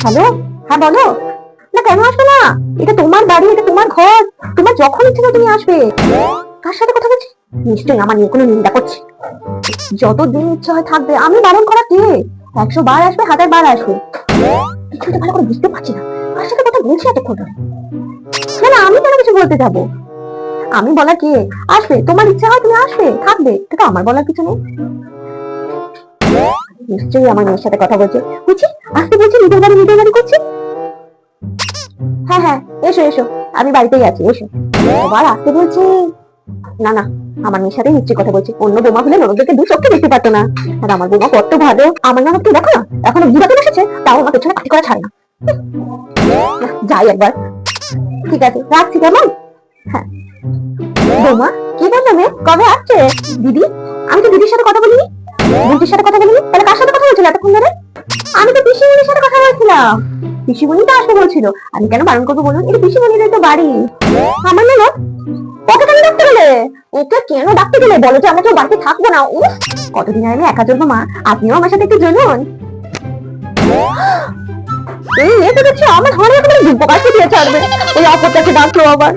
Hello, হ্যাঁ বলো। না কেন আসবে না? এটা তোমার বাড়ি, এটা তোমার ঘর, তোমার যখন ইচ্ছে হয় তুমি আসবে। কার সাথে কথা বলছি? নিশ্চয়ই আমার নিয়ে কোনো নিন্দা করছে। যতদিন ইচ্ছে হয় থাকবে, আমি বারণ করা কে? 100 বার আসবে, 1000 বার আসবে। কিছুটা ভালো করে বুঝতে পারছি না কার সাথে কথা বলছি এতক্ষণ ধরে। না না, আমি কেন কিছু বলতে যাবো? আমি বলার কে? আসবে, তোমার ইচ্ছা হয় তুমি আসবে, থাকবে, এটা তো আমার বলার কিছু নেই। নিশ্চয়ই আমার মেয়ের সাথে কথা বলছে। বুঝছি, আসতে বলছি, নিজের বাড়ি করছি। হ্যাঁ হ্যাঁ, এসো এসো, আমি বাড়িতেই আছি, এসো। আবার আসতে বলছি। না না, আমার মেয়ের সাথে নিশ্চয়ই কথা বলছি। অন্য বোমা হলে ননদকে দু চোখে দেখতে পারতো না। আর আমার বোমা কত ভালো, আমার ননদকে দেখো না, এখনো বিবাদে বসেছে, তাও আমার পেছনে পাটি করা ছাড়ে না। যাই একবার। ঠিক আছে, রাখছি কেমন? হ্যাঁ। বৌমা, কি বললো মেয়ে, কবে আসছে? দিদি, আমি তো দিদির সাথে কথা বলিনি, বুন্টির সাথে কথা বলিনি, তাহলে কার সাথে কথা বলছিল এতক্ষণ ধরে? আমি তো পিসিমণির সাথে কথা বলছিলাম। পিসিমণি তো আসবে বলছিল, আমি কেন বারণ করবো বলুন? এটা পিসিমণির তো বাড়ি। আমার না, ওকে কেন ডাকতে গেলে? ওকে কেন ডাকতে গেলে বলো তো? আমরা কেউ বাড়িতে থাকবো না। উফ, কতদিন আর আমি একা চলবো মা, আপনিও আমার সাথে একটু চলুন। এই মেয়ে তো দেখছি আমার ঘরে একেবারে দুপকাশে দিয়ে ছাড়বে। ওই অপরটাকে ডাকলো আবার।